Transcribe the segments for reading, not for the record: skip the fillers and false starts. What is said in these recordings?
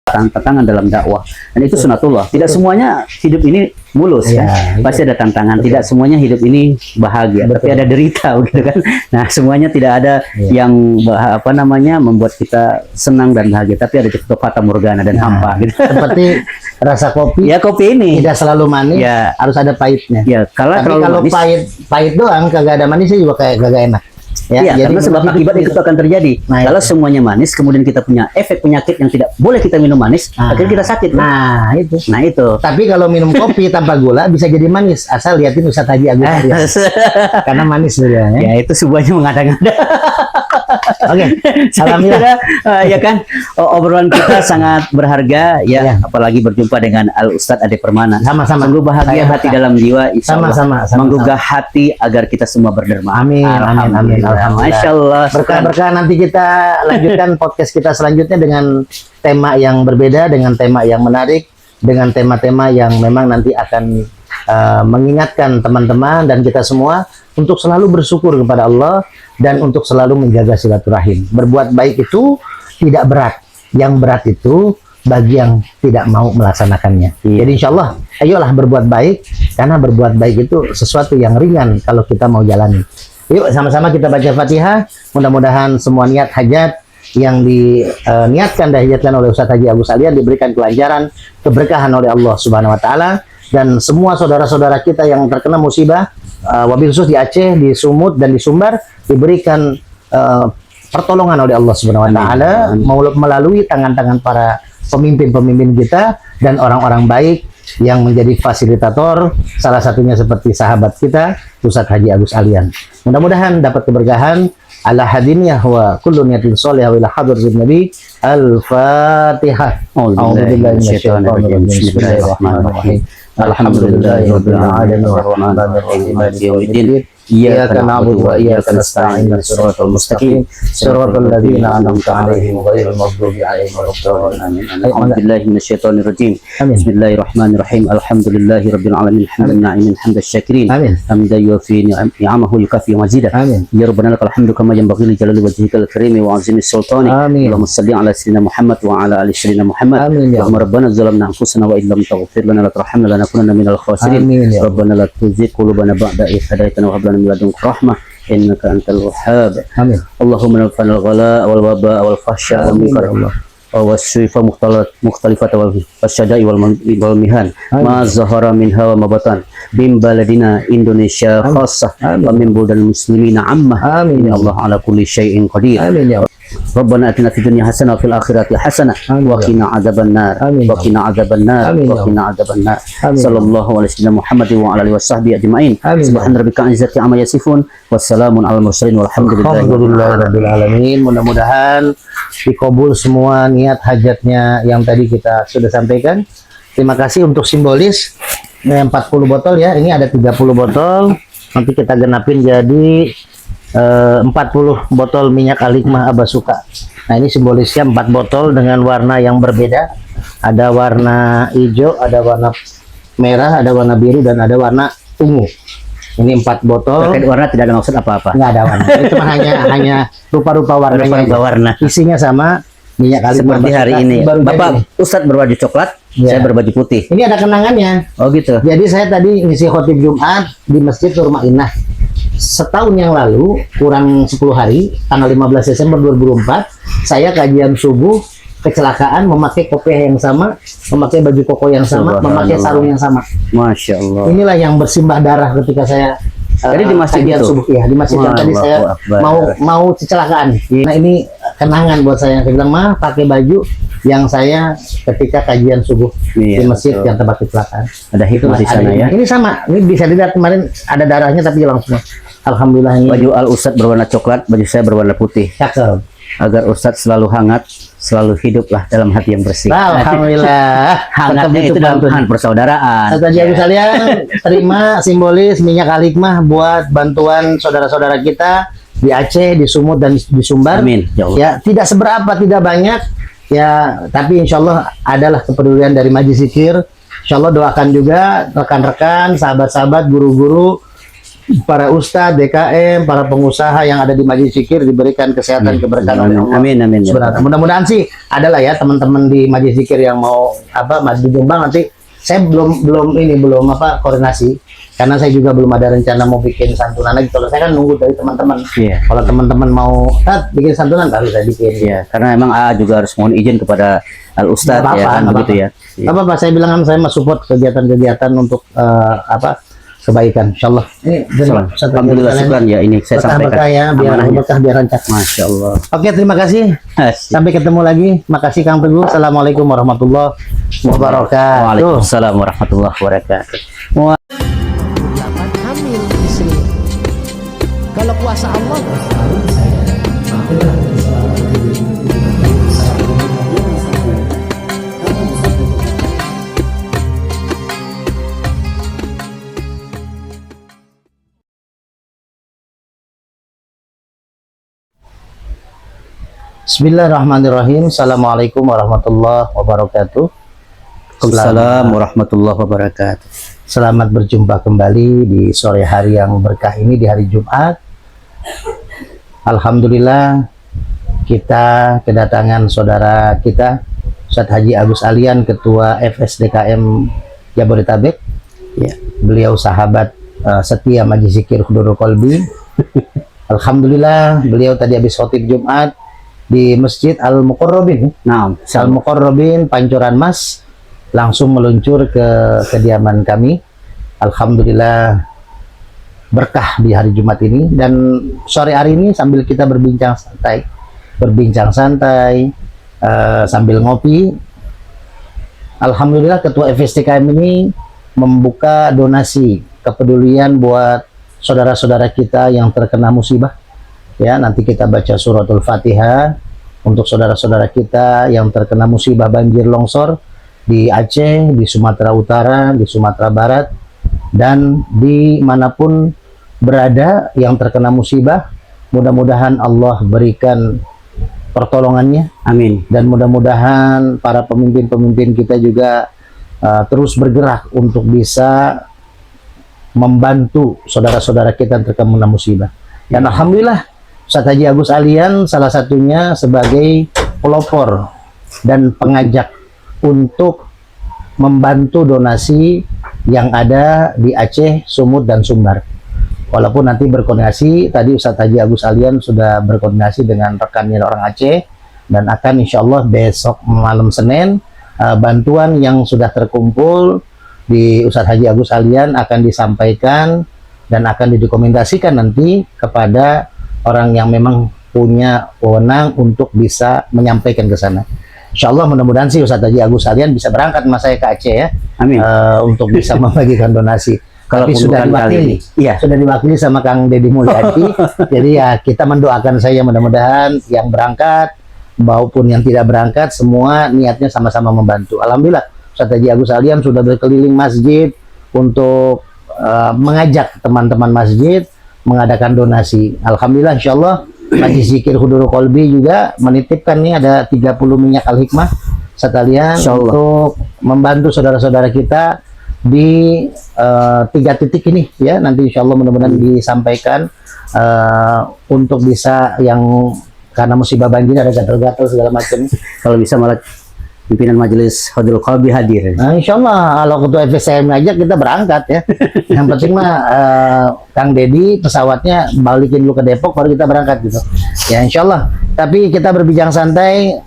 tantangan dalam dakwah, dan itu sunatullah. Tidak semuanya hidup ini mulus kan, pasti ada tantangan. Tidak semuanya hidup ini bahagia, tapi ada derita begitu kan. Nah, semuanya tidak ada yang membuat kita senang dan bahagia, tapi ada juga fata morgana dan hampa gitu. Seperti rasa kopi. Ya, kopi ini tidak selalu manis, ya, harus ada pahitnya. Ya, tapi kalau pahit doang kagak ada manisnya juga kayak kagak enak. Ya, karena sebab akibat itu akan terjadi. Nah, kalau semuanya manis, kemudian kita punya efek penyakit yang tidak boleh kita minum manis, akhirnya kita sakit. Nah, itu. Tapi kalau minum kopi tanpa gula bisa jadi manis, asal liatin Ustaz Haji Agus Alian. Karena manis sebenarnya. Ya, itu semuanya mengada-ngada. Oke, alhamdulillah. Ya kan, obrolan kita sangat berharga ya, apalagi berjumpa dengan Al Ustadz Ade Permana. Sama-sama. Sungguh bahagia hati dalam jiwa, sama-sama menggugah hati agar kita semua berderma. Amin. Masya Allah. Berkah-berkah, nanti kita lanjutkan podcast kita selanjutnya dengan tema yang berbeda, dengan tema yang menarik, dengan tema-tema yang memang nanti akan mengingatkan teman-teman dan kita semua untuk selalu bersyukur kepada Allah dan untuk selalu menjaga silaturahim. Berbuat baik itu tidak berat, yang berat itu bagi yang tidak mau melaksanakannya. Jadi insya Allah, ayolah berbuat baik, karena berbuat baik itu sesuatu yang ringan kalau kita mau jalani. Yuk sama-sama kita baca Fatihah. Mudah-mudahan semua niat hajat yang diniatkan dan dihajatkan oleh Ustaz Haji Agus Alian diberikan kelancaran, keberkahan oleh Allah Subhanahu Wa Taala, dan semua saudara-saudara kita yang terkena musibah, wabil khusus di Aceh, di Sumut dan di Sumbar, diberikan pertolongan oleh Allah Subhanahu Wa Taala melalui tangan-tangan para pemimpin-pemimpin kita dan orang-orang baik yang menjadi fasilitator, salah satunya seperti sahabat kita Ustaz Haji Agus Alian. Mudah-mudahan dapat keberkahan. Ala hadiniyah wa kullu niyatin sholihah wa ila hadratin nabi. Al-Fatihah. A'udzubillahi minasyaitonir rajim. Bismillahirrahmanirrahim. Alhamdulillahirabbil alamin arrahmanir rahim maliki yaumiddin. Iyyaka na'budu wa iyyaka nasta'in shiratal mustaqim shiratal ladzina an'amta 'alaihim ghairil maghdubi 'alaihim waladdallin. A'udzubillahi minasyaitonir rajim. Bismillahirrahmanirrahim. Alhamdulillahirabbil alamin hamdan na'imin hamdas syakirin. Hamdan yuwafi ni'amahu yukafi mazidah. Ya rabbana lakal hamdu kama yanbaghi li jalali wajhikal karim wa 'azimi sultani. Allahumma shalli 'ala sayyidina Muhammad wa 'ala ali sayyidina Muhammad. Allahumma rabbana zalamna anfusana wa illam taghfir lana wa tarhamna lanakunanna minal khasirin. Rabbana la tuzigh qulubana ba'da idh hadaytana wa hab lana min ladunka rahmah innaka antal wahhab. Amin. Allahumma nafa'al ghala wal waba wal fahsya wal munkar was-suifa mukhtalifat wal fasyada'i wal mihan ma zahara minha wa ma batan bim baladina Indonesia khassah wa min buldan muslimina ammah. Amin. Ya Allah ala kulli syai'in qadir. Amin ya Rabbana atina fid dunya hasanah wa fil akhirati hasanah wa qina adzabannar wa qina adzabannar wa qina adzabannar. Sallallahu alaihi wasallam Muhammad wa ala alihi washabbihi ajmain. Subhana rabbika izzati amma yasifun wassalamun alal mursalin walhamdulillahirabbil alamin. Mudah-mudahan dikabul semua niat hajatnya yang tadi kita sudah sampaikan. Terima kasih untuk simbolis 40 botol ya. Ini ada 30 botol. Nanti kita genapin jadi 40 botol minyak Al-Hikmah Abasuka. Nah, ini simbolisnya 4 botol dengan warna yang berbeda. Ada warna hijau, ada warna merah, ada warna biru, dan ada warna ungu. Ini 4 botol. Terkait warna tidak ada maksud apa-apa. Nggak ada warna. Itu hanya rupa-rupa warna. Isinya sama minyak Al-Hikmah seperti hari ini. Bapak Ustadz berbaju coklat, saya berbaju putih. Ini ada kenangannya. Oh gitu. Jadi saya tadi ngisi khotib Jumat di Masjid Rumah Inah. Setahun yang lalu, kurang 10 hari, tanggal 15 Desember 2004, saya kajian subuh, kecelakaan, memakai kopiah yang sama, memakai baju koko yang sama, memakai sarung yang sama. Masya Allah. Inilah yang bersimbah darah ketika saya jadi di masjid itu? Subuh, ya, di masjid yang tadi saya mau kecelakaan. Nah, ini kenangan buat saya. Saya bilang, mah pakai baju yang saya ketika kajian subuh di masjid yang tempat kecelakaan. Ada hikmah di sana ya. Ini sama, ini bisa dilihat kemarin ada darahnya tapi hilang semua. Alhamdulillah. Ini baju Al Ustadz berwarna coklat, baju saya berwarna putih. Cakep. Agar Ustadz selalu hangat, selalu hiduplah dalam hati yang bersih. Alhamdulillah. Hangatnya itu dalam persaudaraan. Ustadz Haji sekalian, terima simbolis minyak Al-Hikmah buat bantuan saudara-saudara kita di Aceh, di Sumut dan di Sumbar. Amin. Ya, tidak seberapa, tidak banyak. Ya, tapi insya Allah adalah kepedulian dari Majlis Zikir. Insya Allah doakan juga rekan-rekan, sahabat-sahabat, guru-guru para ustadz, DKM, para pengusaha yang ada di Majelis Zikir diberikan kesehatan, keberkahan oleh Allah. Amin, amin. Subhanallah. Mudah-mudahan sih adalah ya teman-teman di Majelis Zikir yang mau di Jombang nanti. Saya belum koordinasi karena saya juga belum ada rencana mau bikin santunan lagi. Kalau saya kan nunggu dari teman-teman. Iya. Kalau teman-teman mau bikin santunan baru saya bikin. Iya, karena emang juga harus mohon izin kepada Al Ustadz ya kan begitu ya. Iya. Apa saya bilang kan saya support kegiatan-kegiatan untuk kebaikan, insyaallah. Ini alhamdulillah syukur ya ini saya sampaikan. Berkah ya, biar berkah biar lancar. Masya Allah. Oke, terima kasih. Sampai ketemu lagi. Makasih Kang Teguh. Assalamualaikum warahmatullahi wabarakatuh. Waalaikumsalam warahmatullahi wabarakatuh. Hamil istri. Kalau kuasa Allah. Bismillahirrahmanirrahim. Assalamualaikum warahmatullahi wabarakatuh. Waalaikumsalam warahmatullahi wabarakatuh. Selamat berjumpa kembali di sore hari yang berkah ini, di hari Jumat. Alhamdulillah kita kedatangan saudara kita Ustadz Haji Agus Alian, Ketua FSDKM Jabodetabek. Ya, beliau sahabat setia Majelis Zikir Hudurul Qalbi. Alhamdulillah beliau tadi habis khotib Jumat di Masjid Al-Muqarrabin. Nah, Al-Muqarrabin Pancoran Mas, langsung meluncur ke kediaman kami. Alhamdulillah berkah di hari Jumat ini. Dan sore hari ini sambil kita berbincang santai sambil ngopi, alhamdulillah Ketua FSDKM ini membuka donasi kepedulian buat saudara-saudara kita yang terkena musibah. Ya, nanti kita baca suratul Fatihah untuk saudara-saudara kita yang terkena musibah banjir longsor di Aceh, di Sumatera Utara, di Sumatera Barat, dan dimanapun berada yang terkena musibah. Mudah-mudahan Allah berikan pertolongannya. Amin. Dan mudah-mudahan para pemimpin-pemimpin kita juga terus bergerak untuk bisa membantu saudara-saudara kita yang terkena musibah. Dan alhamdulillah Ustadz Haji Agus Alian salah satunya sebagai pelopor dan pengajak untuk membantu donasi yang ada di Aceh, Sumut, dan Sumbar. Walaupun nanti berkoordinasi, tadi Ustadz Haji Agus Alian sudah berkoordinasi dengan rekannya orang Aceh, dan akan insya Allah besok malam Senin bantuan yang sudah terkumpul di Ustadz Haji Agus Alian akan disampaikan dan akan didokumentasikan nanti kepada orang yang memang punya wewenang untuk bisa menyampaikan ke sana. Insya Allah mudah-mudahan sih Ustadz Haji Agus Alian bisa berangkat sama saya ke Aceh ya. Amin. Untuk bisa membagikan donasi. Tapi sudah diwakili, sudah diwakili sama Kang Deddy Mulyadi. Jadi ya kita mendoakan saya mudah-mudahan yang berangkat maupun yang tidak berangkat semua niatnya sama-sama membantu. Alhamdulillah Ustadz Haji Agus Alian sudah berkeliling masjid untuk mengajak teman-teman masjid mengadakan donasi. Alhamdulillah insyaallah Majelis Zikir Hudurul Qalbi juga menitipkan nih ada 30 minyak Al-Hikmah sekalian untuk membantu saudara-saudara kita di 3 titik ini ya. Nanti insyaallah mudah-mudahan disampaikan untuk bisa yang karena musibah banjir ada gatal-gatal segala macam. Kalau bisa malah pimpinan Majelis Hudurul Qalbi hadir. Nah, insya Allah kalau Ketua FSDKM ngajak kita berangkat ya. Yang penting mah Kang Deddy pesawatnya balikin dulu ke Depok baru kita berangkat gitu. Ya insya Allah. Tapi kita berbincang santai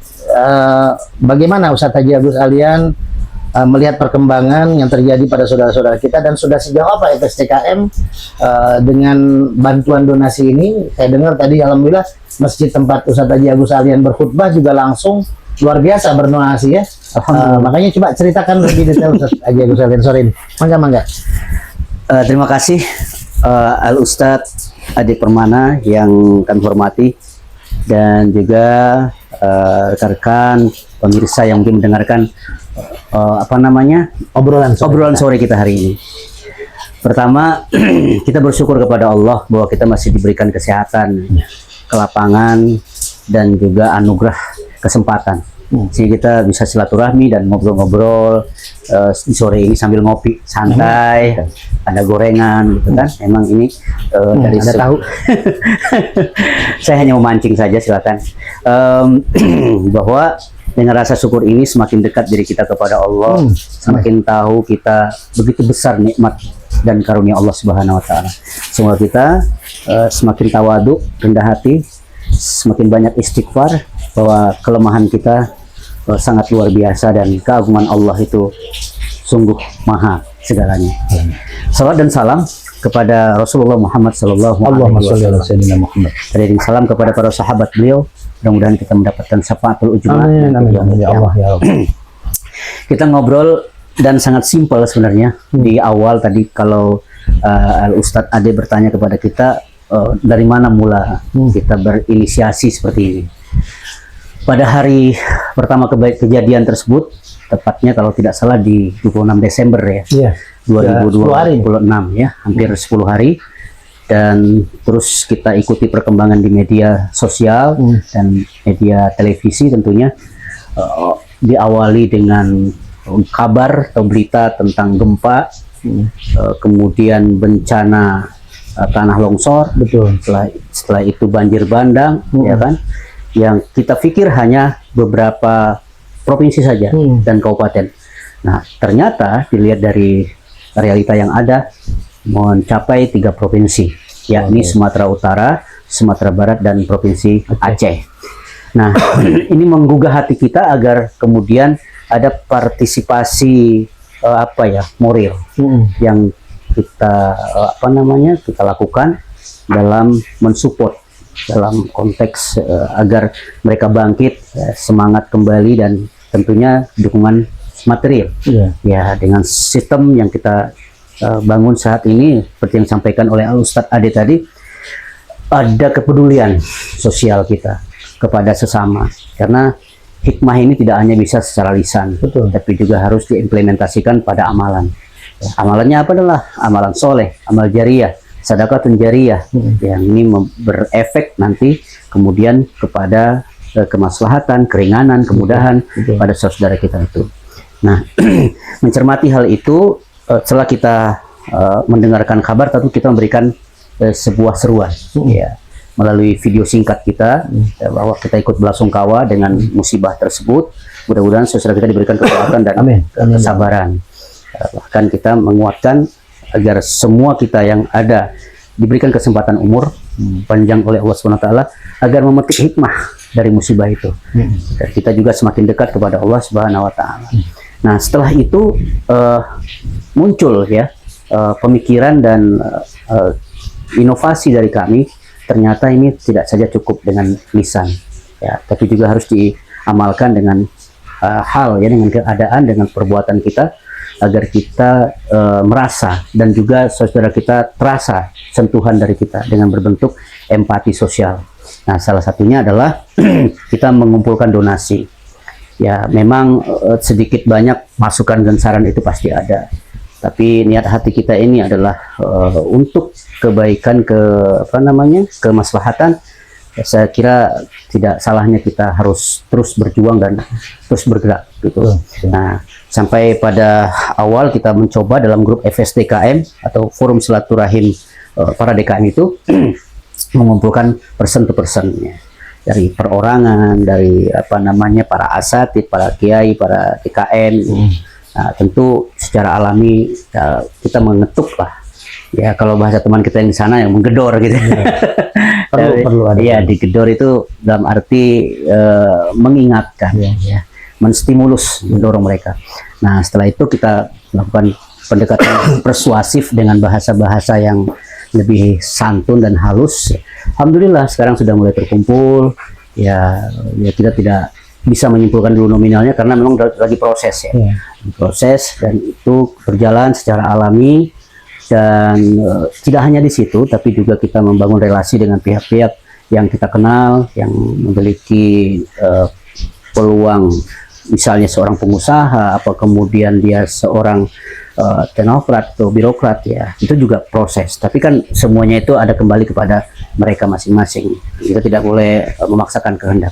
bagaimana Ustadz Haji Agus Alian melihat perkembangan yang terjadi pada saudara-saudara kita dan sudah sejauh apa FSDKM dengan bantuan donasi ini. Saya dengar tadi alhamdulillah masjid tempat Ustadz Haji Agus Alian berkhutbah juga langsung luar biasa berdonasi ya. Makanya coba ceritakan lebih detail Ustadz Haji Agus Alian sore ini. Mangga. Terima kasih Al Ustadz Adik Permana yang kami hormati, dan juga rekan-rekan pemirsa yang mungkin mendengarkan obrolan sore kita hari ini. Pertama, kita bersyukur kepada Allah bahwa kita masih diberikan kesehatan, kelapangan, dan juga anugerah kesempatan Sehingga kita bisa silaturahmi dan ngobrol-ngobrol di sore ini sambil ngopi santai, ada gorengan gitu kan. Emang ini dari ada tahu. saya hanya memancing saja, silakan. Bahwa dengan rasa syukur ini semakin dekat diri kita kepada Allah, semakin tahu kita begitu besar nikmat dan karunia Allah Subhanahu wa taala. Semoga kita semakin tawadu, rendah hati, semakin banyak istighfar, bahwa kelemahan kita sangat luar biasa dan keagungan Allah itu sungguh maha segalanya. Salam dan salam kepada Rasulullah Muhammad sallallahu alaihi wasallam. Dan salam kepada para sahabat beliau. Mudah-mudahan kita mendapatkan syafaatul ujma. Amin ya Allah ya Allah. Kita ngobrol dan sangat simpel sebenarnya. Di awal tadi kalau Al Ustadz Ade bertanya kepada kita dari mana mula kita berinisiasi seperti ini. Pada hari pertama kejadian tersebut, tepatnya kalau tidak salah di 26 Desember ya, 2026 ya, hampir 10 hari. Dan terus kita ikuti perkembangan di media sosial dan media televisi tentunya, diawali dengan kabar atau berita tentang gempa, kemudian bencana tanah longsor, betul. Setelah itu banjir bandang, ya kan, yang kita pikir hanya beberapa provinsi saja dan kabupaten. Nah, ternyata dilihat dari realita yang ada mencapai 3 provinsi, yakni Sumatera Utara, Sumatera Barat, dan Provinsi Aceh. Nah, ini menggugah hati kita agar kemudian ada partisipasi moral yang kita kita lakukan dalam mensupport dalam konteks agar mereka bangkit, semangat kembali, dan tentunya dukungan material. Ya, dengan sistem yang kita bangun saat ini, seperti yang disampaikan oleh Al Ustadz Ade tadi, ada kepedulian sosial kita kepada sesama, karena hikmah ini tidak hanya bisa secara lisan, tapi juga harus diimplementasikan pada amalan. Amalannya apa adalah amalan soleh, amal jariah, sedekahun jariyah, yang ini berefek nanti kemudian kepada kemaslahatan, keringanan, kemudahan pada saudara kita itu. Nah, mencermati hal itu, setelah kita mendengarkan kabar, tentu kita memberikan sebuah seruan, ya, melalui video singkat kita, bahwa kita ikut belasungkawa dengan musibah tersebut. Mudah-mudahan saudara kita diberikan kekuatan dan kesabaran. Bahkan kita menguatkan agar semua kita yang ada diberikan kesempatan umur panjang oleh Allah SWT agar memetik hikmah dari musibah itu. Dan kita juga semakin dekat kepada Allah SWT. Nah, setelah itu muncul ya pemikiran dan inovasi dari kami. Ternyata ini tidak saja cukup dengan lisan, ya, tapi juga harus diamalkan dengan hal, ya, dengan keadaan, dengan perbuatan kita, agar kita merasa dan juga saudara kita terasa sentuhan dari kita dengan berbentuk empati sosial. Nah, salah satunya adalah kita mengumpulkan donasi. Ya, memang sedikit banyak masukan dan saran itu pasti ada. Tapi niat hati kita ini adalah untuk kebaikan, kemaslahatan. Saya kira tidak salahnya kita harus terus berjuang dan terus bergerak gitu. Nah, sampai pada awal kita mencoba dalam grup FSDKM atau Forum Silaturahim para DKM itu mengumpulkan person to person, ya, dari perorangan, dari para asatid, para kiai, para DKM. Nah, tentu secara alami kita mengetuk lah, ya, kalau bahasa teman kita yang di sana yang menggedor gitu. Perlu ada. Iya, digedor itu dalam arti mengingatkan, ya, menstimulus, mendorong mereka. Nah, setelah itu kita melakukan pendekatan persuasif dengan bahasa-bahasa yang lebih santun dan halus. Alhamdulillah sekarang sudah mulai terkumpul. Ya kita tidak bisa menyimpulkan dulu nominalnya karena memang lagi proses, ya. Proses, dan itu berjalan secara alami. Dan tidak hanya di situ, tapi juga kita membangun relasi dengan pihak-pihak yang kita kenal, yang memiliki peluang, misalnya seorang pengusaha, apa kemudian dia seorang teknokrat atau birokrat, ya, itu juga proses. Tapi kan semuanya itu ada kembali kepada mereka masing-masing. Kita tidak boleh memaksakan kehendak.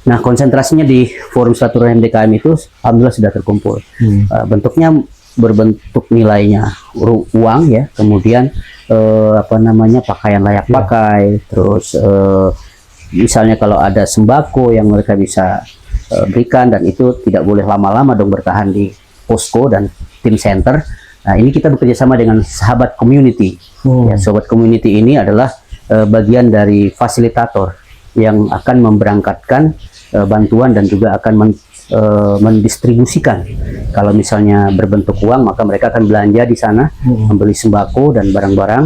Nah, konsentrasinya di Forum Silaturahim DKM itu alhamdulillah sudah terkumpul. Bentuknya berbentuk nilainya uang ya, kemudian pakaian layak pakai, terus misalnya kalau ada sembako yang mereka bisa berikan, dan itu tidak boleh lama-lama dong bertahan di posko dan tim center. Nah, ini kita bekerja sama dengan sahabat community. Ya, sahabat community ini adalah bagian dari fasilitator yang akan memberangkatkan bantuan dan juga akan mendistribusikan. Kalau misalnya berbentuk uang, maka mereka akan belanja di sana, membeli sembako dan barang-barang,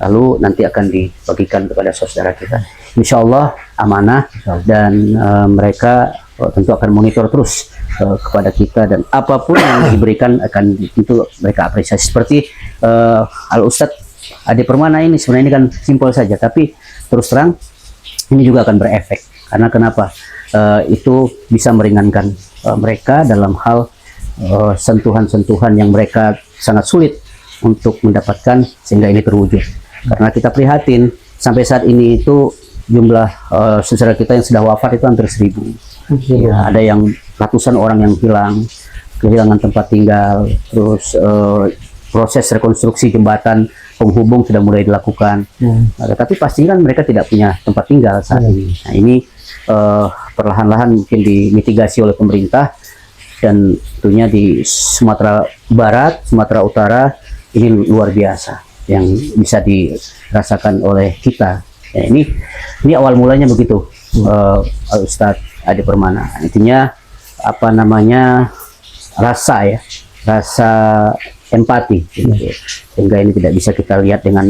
lalu nanti akan dibagikan kepada saudara kita. Insya Allah amanah, dan mereka tentu akan monitor terus kepada kita, dan apapun yang diberikan akan tentu mereka apresiasi. Seperti Al Ustadz Ade Permana ini, sebenarnya ini kan simpel saja, tapi terus terang ini juga akan berefek. Karena kenapa? Itu bisa meringankan mereka dalam hal sentuhan-sentuhan yang mereka sangat sulit untuk mendapatkan, sehingga ini terwujud. Karena kita prihatin sampai saat ini itu jumlah saudara kita yang sudah wafat itu hampir 1.000. Ya, ada yang ratusan orang yang hilang, kehilangan tempat tinggal, terus proses rekonstruksi jembatan penghubung sudah mulai dilakukan. Tapi pastinya kan mereka tidak punya tempat tinggal saat ini. Nah, ini perlahan-lahan mungkin dimitigasi oleh pemerintah, dan tentunya di Sumatera Barat, Sumatera Utara ini luar biasa yang bisa dirasakan oleh kita. Ya, ini awal mulanya begitu, Ustadz Ade Permana. Intinya rasa empati, sehingga ini tidak bisa kita lihat dengan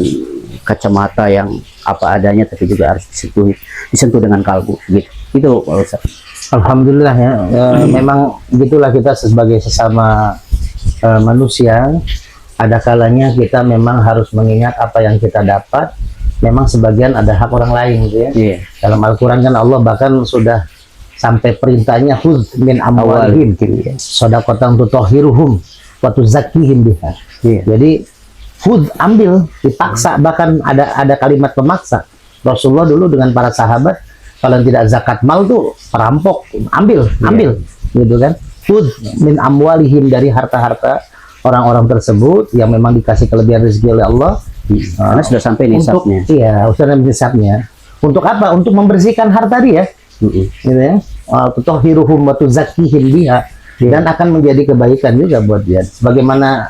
kacamata yang apa adanya, tapi juga harus disentuh dengan kalbu, gitu Pak Ustadz. Alhamdulillah ya, memang gitulah kita sebagai sesama manusia. Ada kalanya kita memang harus mengingat apa yang kita dapat. Memang sebagian ada hak orang lain, gitu ya. Dalam Al-Quran kan Allah bahkan sudah sampai perintahnya, khudz min amwalihim shadaqatan tutahhiruhum wa tuzakkihim biha. Jadi khudz, ambil, dipaksa, bahkan ada kalimat pemaksa. Rasulullah dulu dengan para sahabat, kalau tidak zakat mal tuh perampok, ambil, gitu kan. Khudz min amwalihim, dari harta-harta orang-orang tersebut yang memang dikasih kelebihan rezeki oleh Allah. Karena sudah sampai nisabnya. Sudah nisabnya. Untuk apa? Untuk membersihkan harta dia. Gitu ya. Tutahhiruhum wa tuzakkihim biha, dan akan menjadi kebaikan juga buat dia. Sebagaimana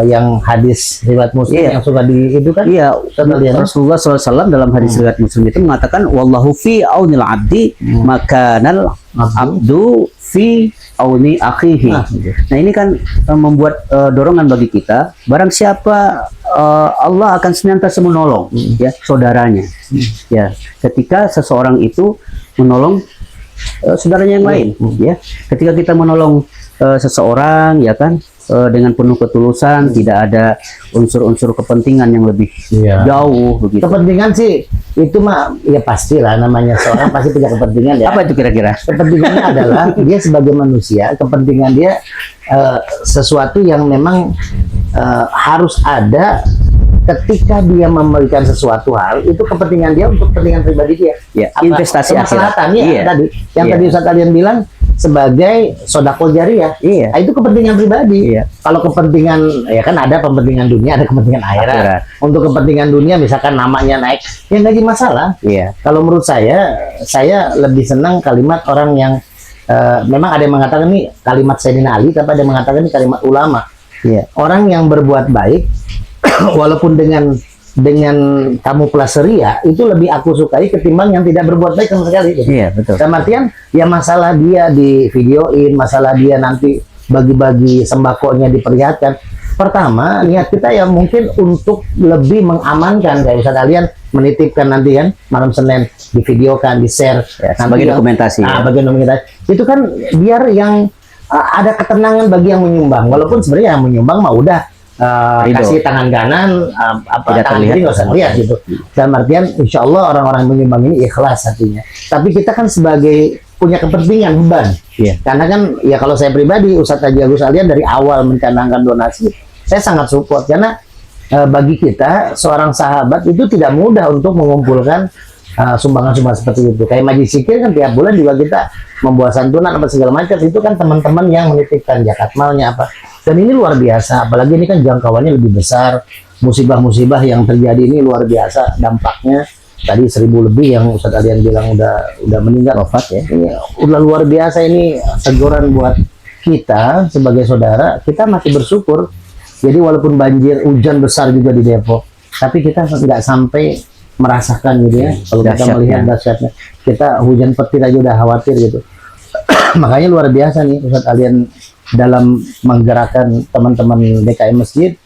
yang hadis riwayat Muslim yang suka itu kan? Rasulullah SAW dalam hadis riwayat Muslim itu mengatakan, wallahu fi aunil abdi makanal abdu fi auni akhihi. Nah, ini kan membuat dorongan bagi kita, barang siapa Allah akan senantiasa menolong ya saudaranya. Ya, ketika seseorang itu menolong saudaranya yang lain, ya. Ketika kita menolong seseorang, ya kan, dengan penuh ketulusan, tidak ada unsur-unsur kepentingan yang lebih jauh begitu. Kepentingan sih itu mah ya pastilah, namanya seorang pasti punya kepentingan ya. Apa itu kira-kira? Kepentingannya adalah dia sebagai manusia, kepentingan dia sesuatu yang memang harus ada ketika dia memberikan sesuatu hal, itu kepentingan dia untuk kepentingan pribadi dia. Investasi akhirat. Tadi yang tadi Ustaz kalian bilang sebagai sodako jariah. Nah, itu kepentingan pribadi. Kalau kepentingan, ya kan ada kepentingan dunia, ada kepentingan akhirat. Untuk kepentingan dunia, misalkan namanya naik, ya nggak jadi masalah. Kalau menurut saya lebih senang kalimat orang yang memang ada yang mengatakan ini kalimat Sayyidina Ali, tapi ada yang mengatakan ini kalimat ulama. Orang yang berbuat baik walaupun dengan kamuflase ria, itu lebih aku sukai ketimbang yang tidak berbuat baik sama sekali. Betul. Dalam artian, ya masalah dia di videoin, masalah dia nanti bagi-bagi sembakonya diperlihatkan. Pertama, niat kita ya mungkin untuk lebih mengamankan, kayak Ustaz kalian menitipkan nanti kan malam Senin divideokan, di-share sebagai dokumentasi. Bagian dokumentasi. Itu kan biar yang ada ketenangan bagi yang menyumbang. Walaupun sebenarnya yang menyumbang mah udah kasih tangan kanan, tangan kiri nggak usah lihat gitu. Dalam artian, insya Allah orang-orang menyumbang ini ikhlas hatinya. Tapi kita kan sebagai punya kepentingan, beban. Karena kan ya kalau saya pribadi, Ustadz Haji Agus Alian dari awal mencanangkan donasi, saya sangat support, karena bagi kita seorang sahabat itu tidak mudah untuk mengumpulkan sumbangan-sumbangan seperti itu. Kayak Majlis Zikir kan tiap bulan juga kita membuat santunan apa segala macam, itu kan teman-teman yang menitipkan zakat malnya apa. Dan ini luar biasa, apalagi ini kan jangkauannya lebih besar. Musibah-musibah yang terjadi ini luar biasa dampaknya. Tadi 1000 lebih yang Ustadz Alian bilang udah meninggal wafat ya. Ini udah luar biasa, ini teguran buat kita sebagai saudara. Kita masih bersyukur. Jadi walaupun banjir hujan besar juga di Depok, tapi kita nggak sampai merasakan gitu ya. Kalau kita melihat dahsyatnya, kita hujan petir aja udah khawatir gitu. Makanya luar biasa nih Ustadz Alian dalam menggerakkan teman-teman DKM Masjid.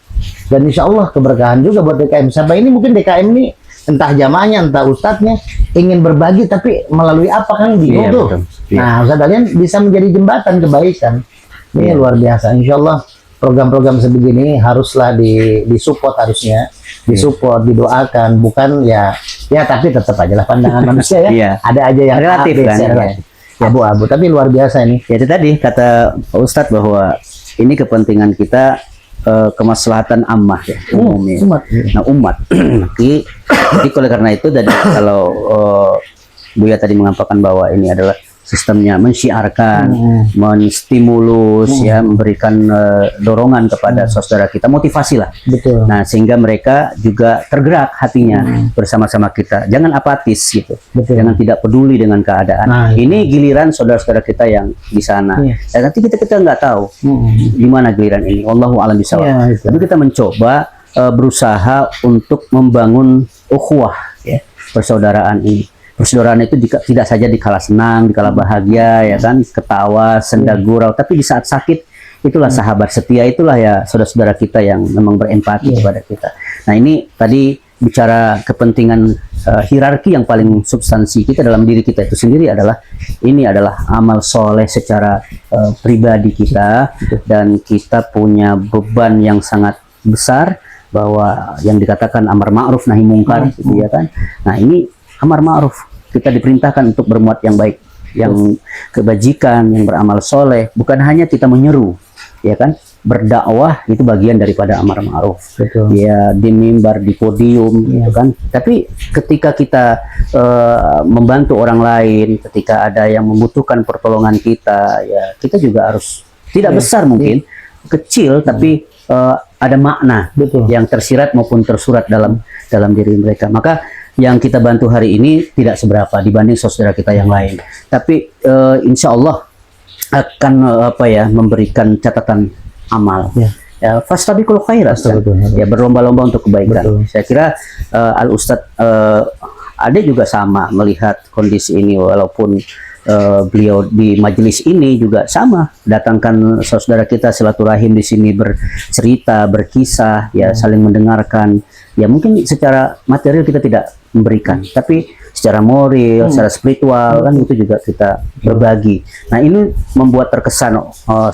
Dan insya Allah keberkahan juga buat DKM. Sampai ini mungkin DKM ini entah jamaahnya, entah ustadznya ingin berbagi, tapi melalui apa kan bingung tuh. Betul. Nah, Ustadz Alian bisa menjadi jembatan kebaikan. Ini luar biasa. Insya Allah program-program sebegini haruslah disupport, harusnya disupport, didoakan, bukan ya tapi tetap aja lah pandangan manusia ya. Iya. Ada aja yang Relatif A, B, kan, C, ya. abu-abu, tapi luar biasa ini. Ya itu tadi kata Pak Ustadz bahwa ini kepentingan kita, kemaslahatan ammah ya, umumnya. Umat. Nah umat. Jadi oleh karena itu tadi kalau Buya tadi mengampakan bahwa ini adalah sistemnya mensyiarkan, menstimulus ya, memberikan dorongan kepada saudara kita, motivasi lah. Betul. Nah sehingga mereka juga tergerak hatinya bersama-sama kita. Jangan apatis gitu. Betul. Jangan tidak peduli dengan keadaan. Nah, ini giliran saudara-saudara kita yang di sana. Iya. Dan nanti kita nggak tahu di mana giliran ini. Wallahu a'lam bishawab. Iya, itu. Tapi kita mencoba berusaha untuk membangun ukhuwah ya, persaudaraan ini. Persaudaraan itu tidak saja di kala senang, di kala bahagia, ya kan, ketawa, senda gurau, tapi di saat sakit itulah sahabat setia, itulah ya saudara-saudara kita yang memang berempati kepada kita. Nah ini tadi bicara kepentingan hierarki yang paling substansi kita dalam diri kita itu sendiri adalah ini adalah amal soleh secara pribadi kita, dan kita punya beban yang sangat besar bahwa yang dikatakan amar ma'ruf nahi mungkar, gitu ya kan. Nah ini amar ma'ruf, kita diperintahkan untuk berbuat yang baik, yang kebajikan, yang beramal soleh. Bukan hanya kita menyeru, ya kan, berdakwah itu bagian daripada amar ma'ruf. Ya di mimbar, di podium, gitu kan. Tapi ketika kita membantu orang lain, ketika ada yang membutuhkan pertolongan kita, ya kita juga harus tidak besar mungkin, kecil, tapi ada makna yang tersirat maupun tersurat dalam diri mereka. Maka yang kita bantu hari ini tidak seberapa dibanding saudara kita yang lain, tapi insya Allah akan memberikan catatan amal. Ya, fastabiqul khairat, ya berlomba-lomba untuk kebaikan. Saya kira Al Ustadz Ade juga sama melihat kondisi ini, walaupun beliau di majelis ini juga sama, datangkan saudara kita silaturahim di sini, bercerita, berkisah, ya saling mendengarkan. Ya mungkin secara material kita tidak memberikan, tapi secara moral, secara spiritual kan itu juga kita berbagi. Nah ini membuat terkesan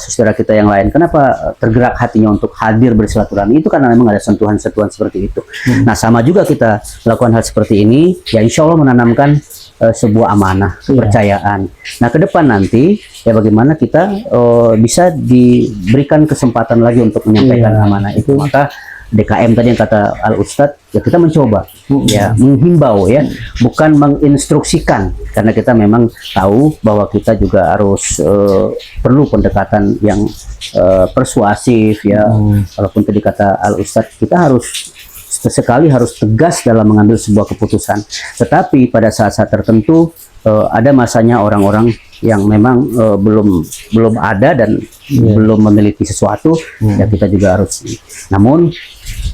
saudara kita yang lain, kenapa tergerak hatinya untuk hadir bersilaturahmi, itu karena memang ada sentuhan-sentuhan seperti itu. Nah sama juga kita melakukan hal seperti ini, ya insya Allah menanamkan sebuah amanah, kepercayaan. Nah ke depan nanti ya bagaimana kita bisa diberikan kesempatan lagi untuk menyampaikan amanah itu. Maka DKM tadi yang kata Al Ustadz, ya kita mencoba ya menghimbau ya, bukan menginstruksikan, karena kita memang tahu bahwa kita juga harus perlu pendekatan yang persuasif ya. Walaupun tadi kata Al Ustadz, kita harus sesekali harus tegas dalam mengambil sebuah keputusan, tetapi pada saat-saat tertentu ada masanya orang-orang yang memang belum ada dan belum memiliki sesuatu, ya kita juga harus. Namun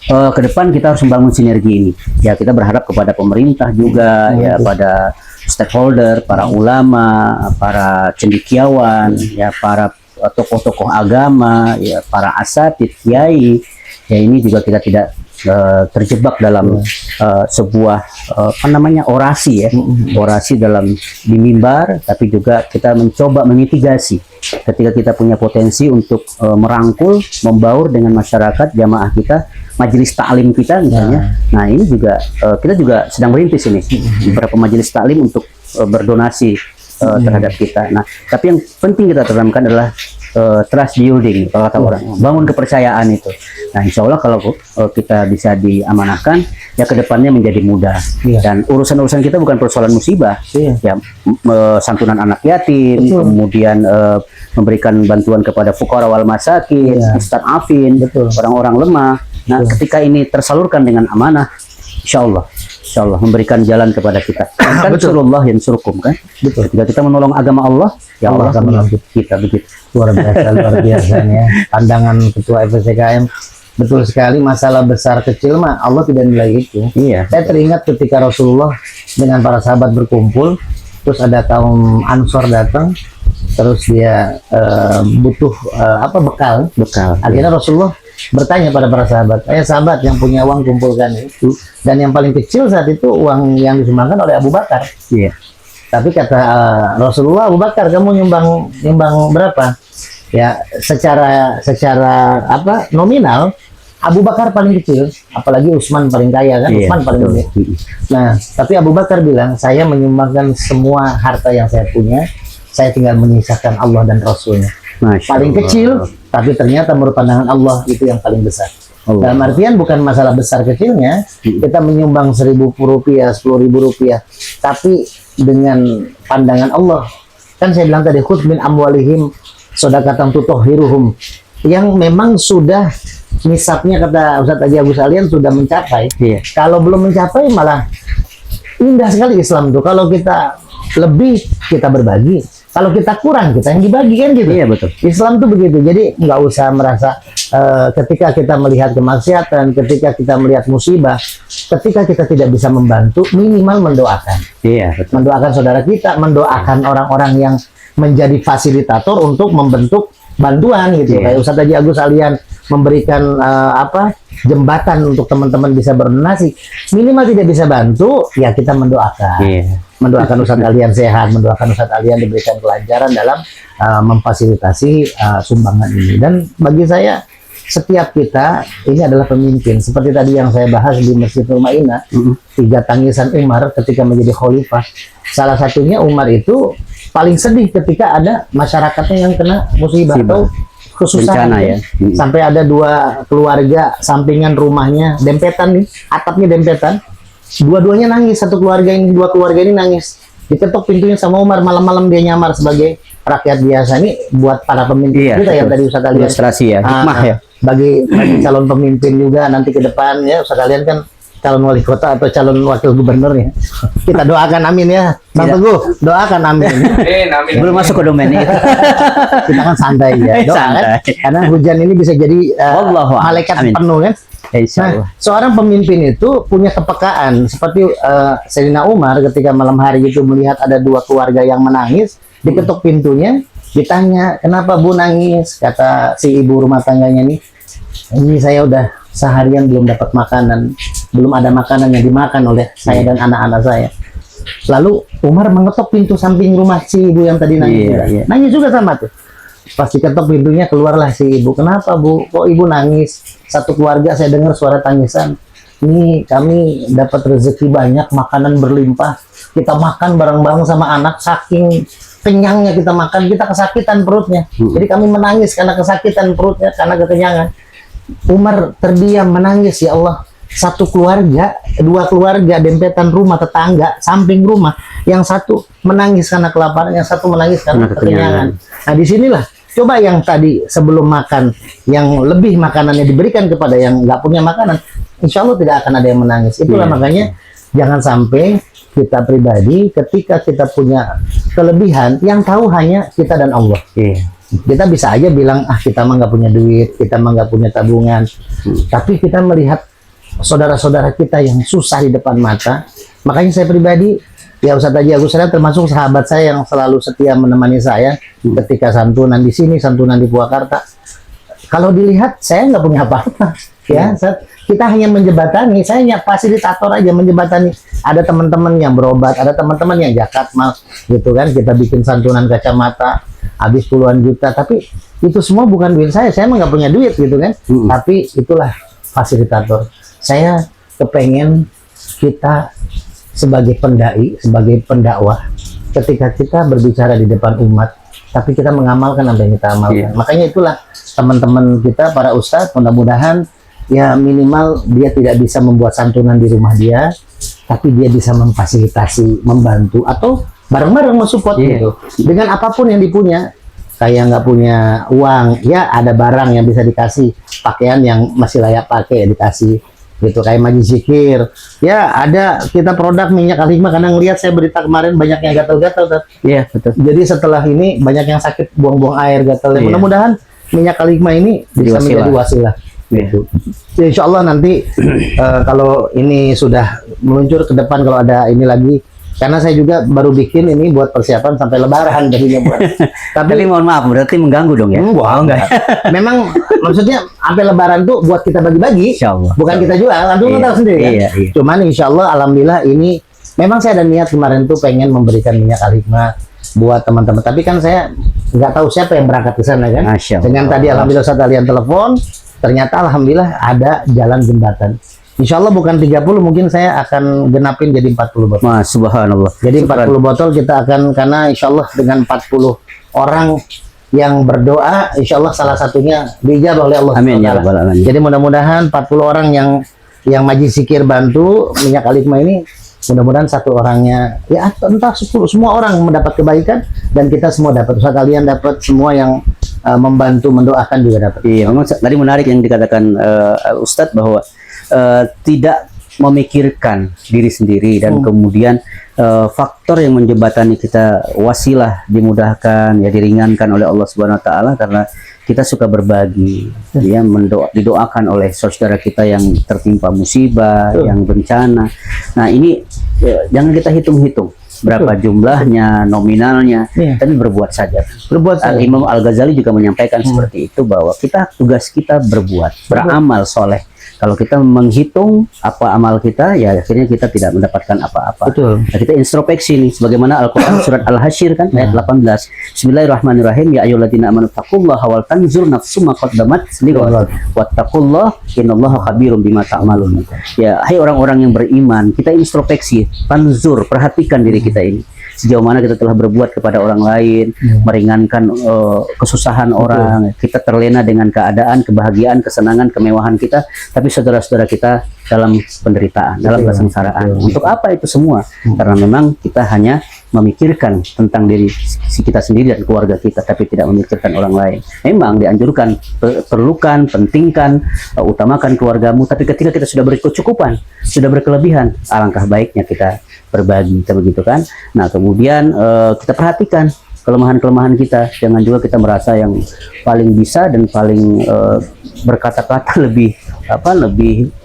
ke depan kita harus membangun sinergi ini. Ya kita berharap kepada pemerintah juga, ya pada stakeholder, para ulama, para cendekiawan, ya para tokoh-tokoh agama, ya para asatidz, kiai. Ya ini juga kita tidak terjebak dalam sebuah orasi ya, orasi dalam di mimbar, tapi juga kita mencoba memitigasi ketika kita punya potensi untuk merangkul, membaur dengan masyarakat, jamaah kita, majelis taklim kita misalnya. Nah ini juga kita juga sedang merintis ini beberapa majelis taklim untuk berdonasi terhadap kita. Nah tapi yang penting kita tanamkan adalah trust building kalau kata orang, bangun kepercayaan itu. Nah, insya Allah kalau kita bisa diamanahkan, ya kedepannya menjadi mudah. Dan urusan-urusan kita bukan persoalan musibah, ya santunan anak yatim, kemudian memberikan bantuan kepada fuqara wal masakin, mustad'afin, orang-orang lemah. Nah, ketika ini tersalurkan dengan amanah, insya Allah memberikan jalan kepada kita. Kan surullah yang surukum kan. Ketika kita menolong agama Allah, ya Allah akan menolong kita begitu. Luar biasanya. Pandangan Ketua FSCKM betul sekali. Masalah besar kecil mah Allah tidak nilai itu. Iya. Saya teringat ketika Rasulullah dengan para sahabat berkumpul, terus ada kaum Ansor datang, terus dia butuh bekal. Akhirnya Rasulullah bertanya pada para sahabat, sahabat yang punya uang kumpulkan itu. Dan yang paling kecil saat itu uang yang disumbangkan oleh Abu Bakar. Iya. Tapi kata Rasulullah, Abu Bakar kamu nyumbang berapa? Ya secara nominal Abu Bakar paling kecil, apalagi Utsman paling kaya kan, Utsman paling gede. Nah, tapi Abu Bakar bilang, saya menyumbangkan semua harta yang saya punya, saya tinggal menyisakan Allah dan Rasulnya. Paling kecil, tapi ternyata menurut pandangan Allah itu yang paling besar. Dalam artian bukan masalah besar kecilnya, kita menyumbang 1.000 rupiah, 10.000 rupiah, tapi dengan pandangan Allah, kan saya bilang tadi, khudz min amwalihim shadaqatan tutahhiruhum, yang memang sudah nisabnya kata Ustaz Haji Agus Alian sudah mencapai. Kalau belum mencapai malah indah sekali Islam tuh. Kalau kita lebih kita berbagi, kalau kita kurang kita yang dibagi kan gitu. Iya betul. Islam tuh begitu. Jadi nggak usah merasa ketika kita melihat kemaksiatan, ketika kita melihat musibah, ketika kita tidak bisa membantu, minimal mendoakan. Iya betul. Mendoakan saudara kita, mendoakan orang-orang yang menjadi fasilitator untuk membentuk bantuan gitu. Kayak Ustaz Haji Agus Alian memberikan jembatan untuk teman-teman bisa berdonasi. Minimal tidak bisa bantu, ya kita mendoakan. Mendoakan Ustaz Alian sehat, mendoakan Ustaz Alian diberikan kelancaran dalam memfasilitasi sumbangan ini. Dan bagi saya, setiap kita ini adalah pemimpin. Seperti tadi yang saya bahas di Masjidul Ma'inah, 3 tangisan Umar ketika menjadi khalifah. Salah satunya Umar itu paling sedih ketika ada masyarakatnya yang kena musibah atau kesusahan. Sampai ada 2 keluarga sampingan rumahnya dempetan nih, atapnya dempetan. Dua-duanya nangis, satu keluarga ini, 2 keluarga ini nangis. Diketok pintunya sama Umar, malam-malam dia nyamar sebagai rakyat biasa. Ini buat para pemimpin kita yang tadi Ustaz Alian. Ilustrasi ya, hikmah ya. Bagi calon pemimpin juga nanti ke depan ya, Ustaz Alian kan calon wali kota atau calon wakil gubernur ya. Kita doakan amin ya. Bang Teguh, doakan amin. Belum masuk ke domain itu. Kita kan santai ya. Doa kan? Karena hujan ini bisa jadi malaikat penuh kan. Nah, seorang pemimpin itu punya kepekaan seperti Sayyidina Umar ketika malam hari itu melihat ada 2 keluarga yang menangis, diketuk pintunya, ditanya, "Kenapa Bu nangis?" Kata si ibu rumah tangganya ini saya udah seharian belum dapat makanan, belum ada makanan yang dimakan oleh saya dan anak-anak saya. Lalu Umar mengetok pintu samping rumah si ibu yang tadi nangis. Nangis juga sama tuh. Pas diketok pintunya, keluarlah si ibu. "Kenapa Bu? Kok ibu nangis? Satu keluarga saya dengar suara tangisan. Ini kami dapat rezeki banyak, makanan berlimpah. Kita makan bareng-bareng sama anak, saking kenyangnya kita makan, kita kesakitan perutnya. Jadi kami menangis karena kesakitan perutnya, karena kekenyangan." Umar terdiam menangis, ya Allah. Satu keluarga, 2 keluarga dempetan rumah tetangga samping rumah, yang satu menangis karena kelaparan, yang satu menangis karena kekenyangan. Nah, disinilah coba yang tadi sebelum makan, yang lebih makanannya diberikan kepada yang nggak punya makanan, insya Allah tidak akan ada yang menangis. Itulah makanya jangan sampai kita pribadi ketika kita punya kelebihan, yang tahu hanya kita dan Allah. Kita bisa aja bilang, kita mah nggak punya duit, kita mah nggak punya tabungan. Tapi kita melihat saudara-saudara kita yang susah di depan mata. Makanya saya pribadi, ya Ustaz Haji Agus Alian termasuk sahabat saya yang selalu setia menemani saya ketika santunan di sini, santunan di Purwakarta. Kalau dilihat, saya nggak punya apa-apa. Ya, kita hanya menjebatani, saya hanya fasilitator aja, menjebatani. Ada teman-teman yang berobat, ada teman-teman yang zakat mal, gitu kan. Kita bikin santunan kacamata, habis puluhan juta. Tapi itu semua bukan duit saya emang nggak punya duit gitu kan. Tapi itulah fasilitator. Saya kepengen kita sebagai pendai, sebagai pendakwah, ketika kita berbicara di depan umat, tapi kita mengamalkan apa yang kita amalkan. Makanya itulah teman-teman kita para ustadz, mudah-mudahan ya minimal dia tidak bisa membuat santunan di rumah dia, tapi dia bisa memfasilitasi, membantu atau bareng-bareng mensupport gitu. Dengan apapun yang dipunya. Kayak nggak punya uang, ya ada barang yang bisa dikasih, pakaian yang masih layak pakai dikasih, gitu. Kayak Majlis Zikir, ya ada kita produk minyak Al-Hikmah. Kadang lihat saya berita kemarin banyak yang gatal-gatal, Iya, betul. jadi setelah ini banyak yang sakit buang-buang air gatal. Mudah-mudahan minyak Al-Hikmah ini bisa menjadi wasilah. Gitu. Insya Allah nanti kalau ini sudah meluncur ke depan, kalau ada ini lagi. Karena saya juga baru bikin ini buat persiapan sampai Lebaran jadinya buat. Tapi mohon maaf, berarti mengganggu dong ya? Enggak. Memang maksudnya sampai Lebaran tuh buat kita bagi-bagi, bukan kita jual. Langsung tahu sendiri kan. Cuman Insya Allah, alhamdulillah ini memang saya ada niat kemarin tuh pengen memberikan minyak Al-Hikmah buat teman-teman. Tapi kan saya nggak tahu siapa yang berangkat ke sana kan. Dengan tadi alhamdulillah saat kalian telepon, ternyata alhamdulillah ada jalan jembatan. Insya Allah bukan 30, mungkin saya akan genapin jadi 40 botol. Subhanallah. Jadi 40 botol kita akan, karena Insya Allah dengan 40 orang yang berdoa, Insya Allah salah satunya dijabah oleh Allah. Amin ya rabbal alamin. Jadi mudah-mudahan 40 orang yang Majlis Zikir bantu minyak Al-Hikmah ini, mudah-mudahan satu orangnya, ya entah 10, semua orang mendapat kebaikan dan kita semua dapat. Usaha kalian dapat, semua yang membantu mendoakan juga dapat. Iya, memang tadi menarik yang dikatakan Ustadz bahwa tidak memikirkan diri sendiri dan kemudian faktor yang menjembatani kita wasilah dimudahkan, ya diringankan oleh Allah Subhanahu Wa Taala karena kita suka berbagi, ya didoakan oleh saudara kita yang tertimpa musibah, yang bencana. Nah ini jangan kita hitung-hitung berapa jumlahnya, nominalnya, tapi berbuat saja. Imam Al-Ghazali juga menyampaikan seperti itu, bahwa tugas kita berbuat, beramal soleh. Kalau kita menghitung apa amal kita, ya akhirnya kita tidak mendapatkan apa-apa. Nah, kita introspeksi nih, sebagaimana Al-Quran surat Al-Hasyr kan ayat 18. Bismillahirrahmanirrahim. Ya ayyuhalladzina amanu taqullaha wal tanzur nafsum ma qaddamat lighad wattaqullaha innallaha khabirum bima ta'malun. Ya, hai orang-orang yang beriman, kita introspeksi, tanzur, perhatikan diri kita ini. Sejauh mana kita telah berbuat kepada orang lain, meringankan kesusahan orang, kita terlena dengan keadaan, kebahagiaan, kesenangan, kemewahan kita, tapi saudara-saudara kita dalam penderitaan, dalam kesengsaraan. Untuk apa itu semua? Karena memang kita hanya memikirkan tentang diri kita sendiri dan keluarga kita, tapi tidak memikirkan orang lain. Memang dianjurkan, perlukan, pentingkan, utamakan keluargamu, tapi ketika kita sudah berkecukupan, sudah berkelebihan, alangkah baiknya kita berbagi, begitu kan. Nah kemudian kita perhatikan kelemahan-kelemahan kita, jangan juga kita merasa yang paling bisa dan paling berkata-kata lebih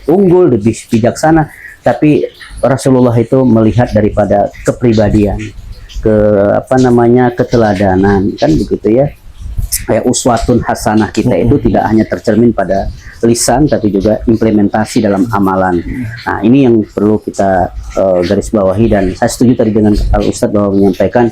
unggul, lebih bijaksana, tapi Rasulullah itu melihat daripada kepribadian, keteladanan, kan begitu ya. Kayak uswatun hasanah kita itu tidak hanya tercermin pada lisan, tapi juga implementasi dalam amalan. Nah ini yang perlu kita garis bawahi, dan saya setuju tadi dengan Al-Ustadz bahwa menyampaikan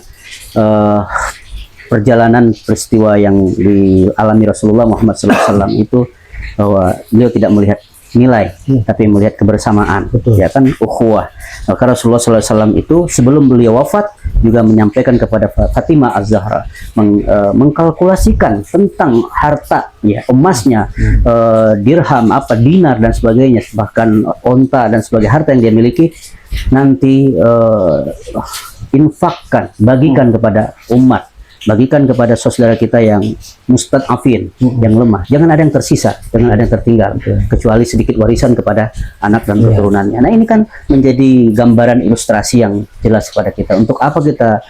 perjalanan peristiwa yang dialami Rasulullah Muhammad SAW itu, bahwa beliau tidak melihat nilai, tapi melihat kebersamaan, ya kan, ukhuwah. Maka Rasulullah SAW itu sebelum beliau wafat juga menyampaikan kepada Fatimah Az-Zahra, mengkalkulasikan tentang harta, ya, emasnya, dirham, dinar dan sebagainya, bahkan onta dan sebagainya, harta yang dia miliki, nanti infakkan, bagikan kepada umat, bagikan kepada saudara kita yang mustad'afin, yang lemah. Jangan ada yang tersisa, jangan ada yang tertinggal, kecuali sedikit warisan kepada anak dan keturunannya. Nah ini kan menjadi gambaran ilustrasi yang jelas kepada kita. Untuk apa kita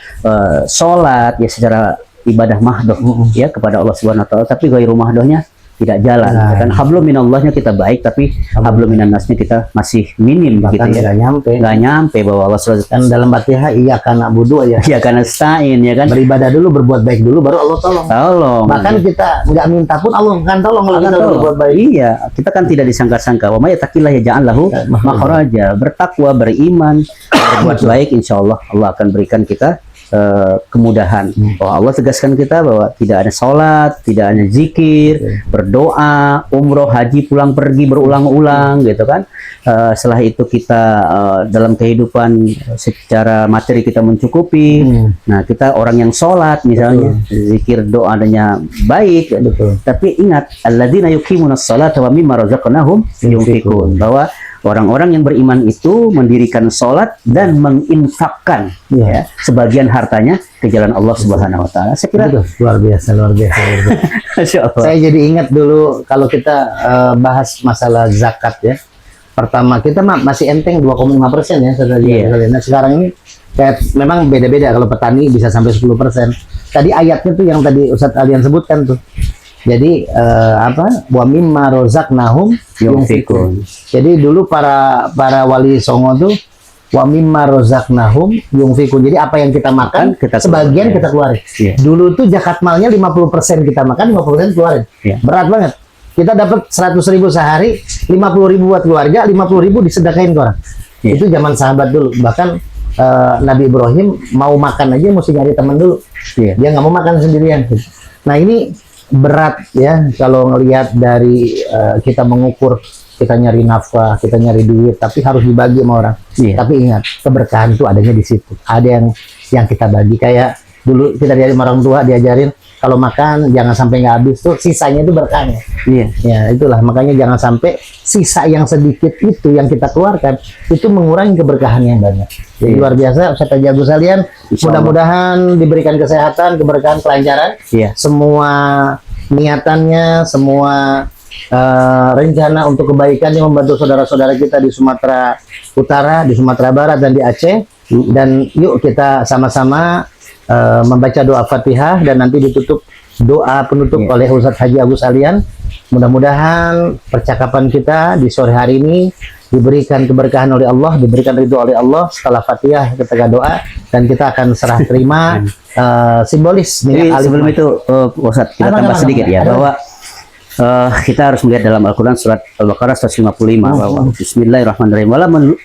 sholat, ya secara ibadah mahdoh, ya kepada Allah Subhanahu Wa Taala, tapi ghairu mahdohnya tidak jalan. Kan hablum minallahnya kita baik, tapi hablum minannasnya kita masih minim, bahkan gitu ya. Nggak nyampe bahwa Allah SWT kan dalam Fatihah, iya karena budu ya. Iya karena stain, ya kan. Beribadah dulu, berbuat baik dulu, baru Allah tolong. Bahkan kita nggak minta pun Allah akan tolong kalau kita berbuat baik. Iya, kita kan tidak disangka-sangka. Wa may yattaqillah yaj'al lahu makhraja. Bertakwa, beriman, berbuat baik, insya Allah Allah akan berikan kita kemudahan. Oh, Allah tegaskan kita bahwa tidak ada sholat, tidak ada zikir, berdoa, umroh, haji, pulang pergi berulang-ulang, gitu kan. Setelah itu kita dalam kehidupan secara materi kita mencukupi. Nah, kita orang yang sholat misalnya, zikir, doa adanya baik. Tapi ingat, alladzina yuqimunas sholata wa mimma razaqnahum yunfiqun, bahwa orang-orang yang beriman itu mendirikan sholat dan menginfakkan ya, sebagian hartanya ke jalan Allah Subhanahu Wa Taala. Saya kira luar biasa, luar biasa. Saya jadi ingat dulu kalau kita bahas masalah zakat ya. Pertama kita masih enteng 2,5% ya, saudara. Nah sekarang ini kayak memang beda-beda. Kalau petani bisa sampai 10%. Tadi ayatnya tuh yang tadi Ustadz Alian sebutkan tuh. Jadi wa mimma razaqnahum yunfikun. Jadi dulu para wali songo tuh wa mimma razaqnahum yunfikun. Jadi apa yang kita makan, sebagian kita keluarin. Dulu tuh zakat malnya 50% kita makan, 50% keluarin. Berat banget. Kita dapat 100.000 sehari, 50.000 buat keluarga, 50.000 disedekahin ke orang. Itu zaman sahabat dulu. Bahkan Nabi Ibrahim mau makan aja mesti nyari teman dulu. Dia nggak mau makan sendirian. Nah ini berat ya kalau ngelihat dari kita mengukur, kita nyari nafkah, kita nyari duit, tapi harus dibagi sama orang. Tapi ingat, keberkahan itu adanya di situ. Ada yang kita bagi, kayak dulu kita dari orang tua diajarin kalau makan jangan sampai nggak habis, tuh sisanya itu berkahnya. Ya itulah makanya jangan sampai sisa yang sedikit itu yang kita keluarkan itu mengurangi keberkahan yang banyak. Jadi luar biasa Ustaz Haji Agus Salian, mudah-mudahan diberikan kesehatan, keberkahan, kelancaran. Semua niatannya, semua rencana untuk kebaikannya membantu saudara-saudara kita di Sumatera Utara, di Sumatera Barat, dan di Aceh. Dan yuk kita sama-sama membaca doa Fatihah dan nanti ditutup doa penutup oleh Ustadz Haji Agus Salian. Mudah-mudahan percakapan kita di sore hari ini diberikan keberkahan oleh Allah, diberikan ridho oleh Allah. Setelah Fatihah ketika doa dan kita akan serah terima simbolis. Sebelum itu Ustadz kita tambah sedikit ya, bahwa kita harus melihat dalam Al-Quran surat Al-Baqarah 155 bahwa Bismillahirrahmanirrahim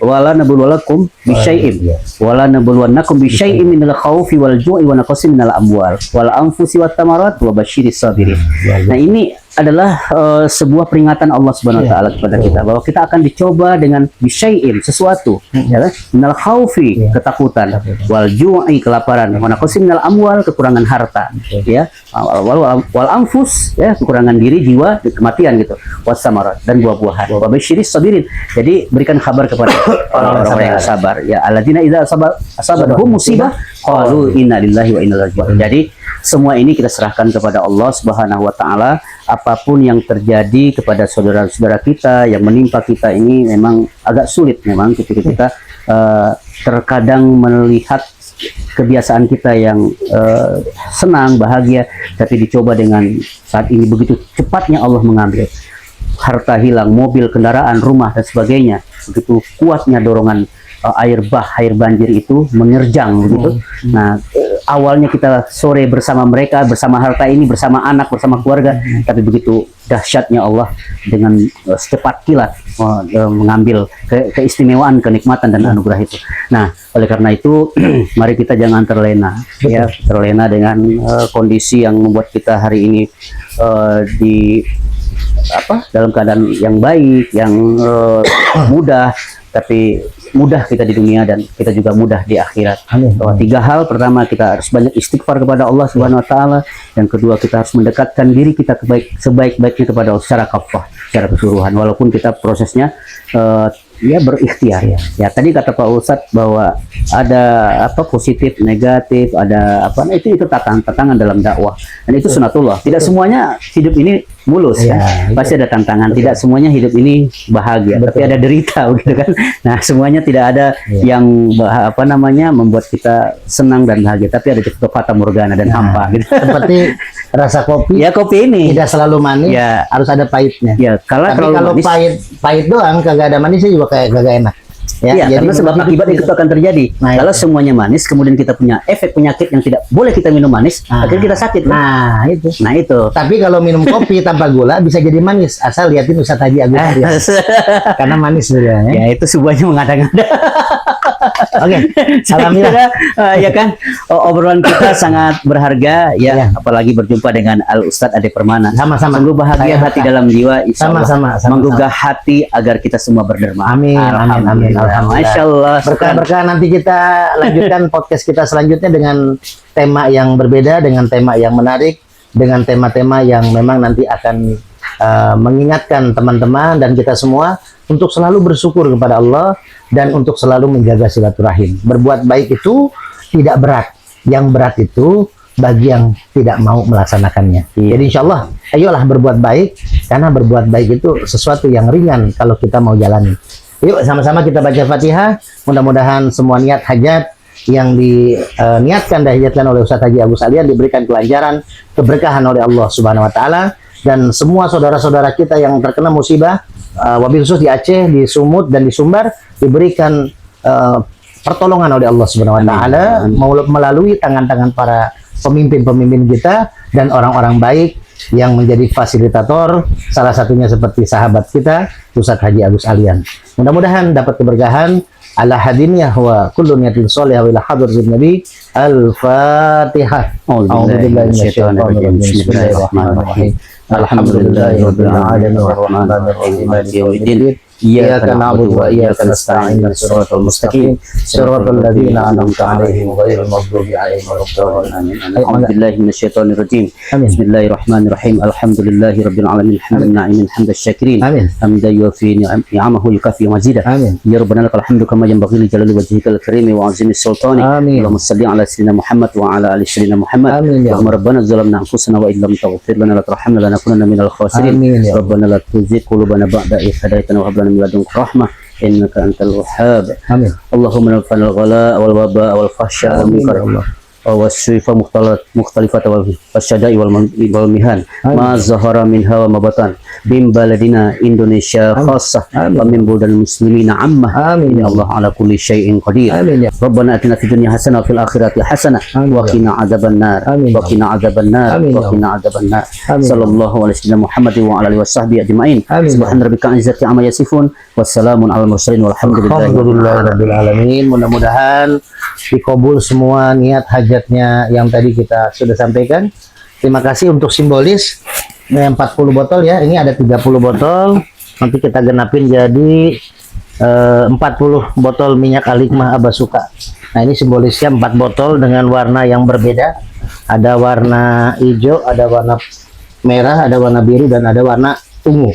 wala nabluwakum bisyai'in wala nabluwannakum bisyai'in minal khawfi wal ju'i wa naqsin minal amwal wal anfusi wat tamarat wa basyiris sabirin. Nah ini adalah sebuah peringatan Allah Subhanahu wa taala kepada kita bahwa kita akan dicoba dengan bisyai'in, sesuatu ya, minal khaufi, ketakutan, wal ju'i, kelaparan, wa naqsin minal amwal, kekurangan harta ya, wal anfus ya, kekurangan diri, jiwa, kematian gitu, was samarat, dan buah-buahan, wa basyiris sabirin. Jadi berikan kabar kepada orang-orang yang sabar ya, alladzina idza asabahum musibah qalu inna lillahi wa inna ilaihi raji'un. Jadi semua ini kita serahkan kepada Allah Subhanahu wa taala. Apapun yang terjadi kepada saudara-saudara kita yang menimpa kita ini memang agak sulit memang ketika kita terkadang melihat kebiasaan kita yang senang, bahagia, tapi dicoba dengan saat ini begitu cepatnya Allah mengambil. Harta hilang, mobil, kendaraan, rumah, dan sebagainya. Begitu kuatnya dorongan air banjir itu menerjang begitu. Nah, awalnya kita sore bersama mereka, bersama harta ini, bersama anak, bersama keluarga, tapi begitu dahsyatnya Allah dengan secepat kilat mengambil keistimewaan, kenikmatan, dan anugerah itu. Nah, oleh karena itu mari kita jangan terlena ya, terlena dengan kondisi yang membuat kita hari ini dalam keadaan yang baik, yang mudah, tapi mudah kita di dunia dan kita juga mudah di akhirat. Bahwa 3 hal: pertama, kita harus banyak istighfar kepada Allah Subhanahu wa taala, yang kedua, kita harus mendekatkan diri kita sebaik-baiknya kepada Allah secara kafah, secara keseluruhan, walaupun kita prosesnya berikhtiar ya. Ya tadi kata Pak Ustadz bahwa ada positif, negatif, ada nah, itu tantangan dalam dakwah, dan itu sunatullah. Tidak semuanya hidup ini mulus kan, pasti ada tantangan. Tidak semuanya hidup ini bahagia, tapi ada derita begitu kan. Nah, semuanya tidak ada yang membuat kita senang dan bahagia, tapi ada juga fata morgana dan hampa gitu. Seperti rasa kopi. Ya, kopi ini tidak selalu manis, harus ada pahitnya. Ya, kalau pahit doang kagak ada manisnya juga kayak kagak enak. Ya, Iya, jadi karena sebab hidup akibat itu akan terjadi. Nah, Kalau itu. semuanya manis, kemudian kita punya efek penyakit yang tidak boleh kita minum manis, akhirnya kita sakit. Kan? Nah, itu. Nah itu. Tapi kalau minum kopi tanpa gula bisa jadi manis, asal liatin Ustaz Haji Agus Alian. Karena manis sebenarnya. Ya itu semuanya mengada-ngada. Oke, Saya alhamdulillah. kira, ya kan obrolan kita sangat berharga ya, Iya. apalagi berjumpa dengan Al Ustadz Ade Permana. Sama-sama. Sungguh bahagia Saya hati berkah. dalam jiwa, insya Allah. Sama-sama, sama-sama. Menggugah hati agar kita semua berderma. Amin, amin, amin. Alhamdulillah. Masya Allah. Berkah-berkah nanti kita lanjutkan podcast kita selanjutnya dengan tema yang berbeda, dengan tema yang menarik, dengan tema-tema yang memang nanti akan mengingatkan teman-teman dan kita semua untuk selalu bersyukur kepada Allah dan untuk selalu menjaga silaturahim. Berbuat baik itu tidak berat. Yang berat itu bagi yang tidak mau melaksanakannya. Iya. Jadi insya Allah, ayolah berbuat baik, karena berbuat baik itu sesuatu yang ringan kalau kita mau jalani. Yuk sama-sama kita baca Fatihah. Mudah-mudahan semua niat hajat yang diniatkan dan dihajatkan oleh Ustaz Haji Agus Alian diberikan kelancaran, keberkahan oleh Allah Subhanahu wa taala, dan semua saudara-saudara kita yang terkena musibah, wabil khusus di Aceh, di Sumut dan di Sumbar diberikan pertolongan oleh Allah Subhanahu wa taala melalui tangan-tangan para pemimpin-pemimpin kita dan orang-orang baik yang menjadi fasilitator, salah satunya seperti sahabat kita Ustaz Haji Agus Alian. Mudah-mudahan dapat keberkahan. Ala hadiniyah wa kullu niyatin sholihah wa ila hadratin nabi. Al-Fatihah. A'udzubillahi minasyaitonirrajim. Bismillahirrahmanirrahim. Alhamdulillahirabbil alamin arrahmanir rahim maliki yaumiddin. Iyyaka na'budu wa iyyaka nasta'in shiratal mustaqim shiratal ladzina an'amta 'alaihim ghairil maghdubi alaihim waladdallin. A'udzubillahi minasyaitonirrajim. Amin. Bismillahirrahmanirrahim. Alhamdulillahirabbil alamin hamdan na'imin hamdas syakirin. Amin. Hamdan yuwafi ni'amahu yukafi mazidah. Amin. Ya Rabbana lakal hamdu kama yanbaghi li jalali wajhikal karim wa 'azimi sultani. Amin. Allahumma shalli ala sayyidina Muhammad wa ala ali sayyidina Muhammad. Amin, ya Allahumma rabbana zalamna anfusana wa illam taghfir lana wa tarhamna lanakunanna minal khasirin. Amin, ya Rabbana la tuzigh qulubana ba'da idh hadaytana wa hab lana min ladunka rahmah innaka antal wahhab. Amin. Allahumma nafa'al ghala wal waba wal fahsya wal Amin, munkar ya Allah. والسيف مختلفة والشدائد والمهان ما ظهر منها وما بطن من بلدنا إندونيسيا خاصة ومن بلدان المسلمين عامة آمين. إن الله على كل شيء قدير. آمين. ربنا آتنا في الدنيا حسنة وفي الآخرة حسنة آمين. وقنا عذاب النار آمين. وقنا عذاب النار آمين. وقنا عذاب النار آمين. صلى الله على سيدنا محمد وعلى آله وصحبه أجمعين. آمين. سبحان ربك رب العزة عما يصفون والسلام على المرسلين والحمد لله رب العالمين. Alhamdulillahirrabbilalamin. Mudah-mudahan dikabul semua niat hajatnya yang tadi kita sudah sampaikan. Terima kasih untuk simbolis 40 botol ya. Ini ada 30 botol. Nanti kita genapin jadi 40 botol minyak alikmah Abasuka. Nah ini simbolisnya 4 botol dengan warna yang berbeda. Ada warna hijau, ada warna merah, ada warna biru, dan ada warna ungu.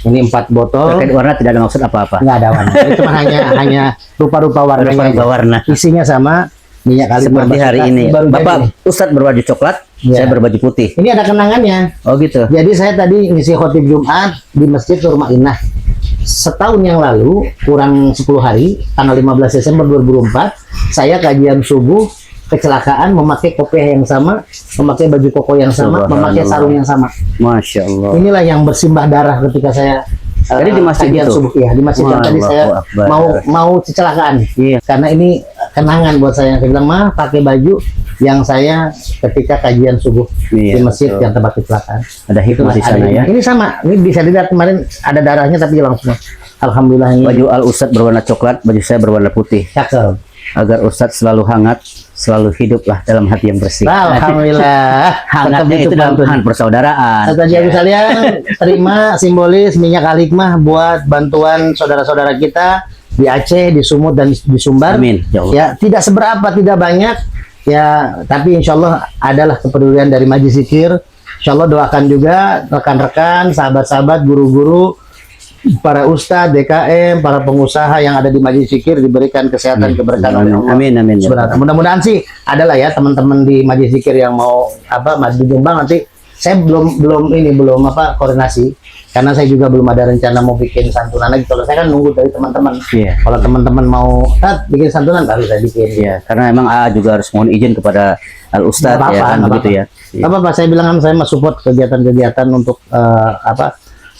Ini 4 botol. Terkait warna tidak ada maksud apa-apa. Nggak ada warna. Itu cuma hanya rupa-rupa warnanya. Rupa-rupa warna. Isinya sama minyak alikmah Seperti hari Abasuka. ini, Baru Bapak jadi. Ustadz berbaju coklat, Ya. saya berbaju putih. Ini ada kenangannya. Oh gitu. Jadi saya tadi ngisi khotib Jumat di Masjid Rumah Inah. Setahun yang lalu, kurang 10 hari, tanggal 15 Desember 2004, saya kajian subuh, kecelakaan, memakai kopiah yang sama, memakai baju koko yang sama, memakai sarung yang sama. Masya Allah. Inilah yang bersimbah darah ketika saya Jadi di masjid kajian itu? subuh. Ya, di masjid yang tadi Allahu saya Akbar. mau kecelakaan. Iya. Karena ini kenangan buat saya. Saya bilang, "Ma, pakai baju yang saya ketika kajian subuh Iya, di masjid betul. yang tempat kecelakaan." Ada hikmah di Ada sana ini. ya. Ini sama. Ini bisa dilihat kemarin ada darahnya tapi langsung. Alhamdulillah ini Baju Al Ustadz berwarna coklat, baju saya berwarna putih. cakep. Agar Ustadz selalu hangat, selalu hiduplah dalam hati yang bersih. Alhamdulillah. Hangatnya itu dalam hangat persaudaraan. Ustaz Haji Agus Alian terima simbolis minyak alikmah buat bantuan saudara-saudara kita di Aceh, di Sumut, dan di Sumbar. Amin, ya Allah. Ya, tidak seberapa, tidak banyak. Ya, tapi insya Allah adalah kepedulian dari Majelis Zikir. Insya Allah doakan juga rekan-rekan, sahabat-sahabat, guru-guru, para ustadz, DKM, para pengusaha yang ada di Majelis Zikir diberikan kesehatan, keberkahan oleh Allah. Amin, amin. Ya. Sebenarnya mudah-mudahan sih adalah ya teman-teman di Majelis Zikir yang mau maju Jombang nanti. Saya belum koordinasi karena saya juga belum ada rencana mau bikin santunan lagi. Kalau saya kan nunggu dari teman-teman. Iya. Kalau teman-teman mau bikin santunan baru saya bikin. Iya, karena emang AA juga harus mohon izin kepada Al Ustadz Nggak ya apa-apa, kan nggak begitu ya. Apa-apa, saya bilang kan saya mau support kegiatan-kegiatan untuk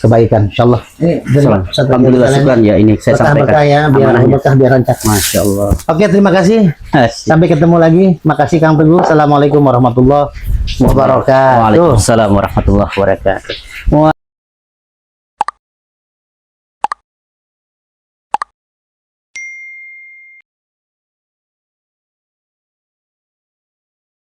kebaikan insyaallah. Ini Salam. Alhamdulillah syukran ya, ini saya sampaikan berkah ya, biar amanahnya. berkah biar lancar. Masya Allah. Oke, terima kasih. Asik. Sampai ketemu lagi. Makasih Kang Teguh. Assalamualaikum warahmatullahi wabarakatuh. Waalaikumsalam warahmatullahi wabarakatuh.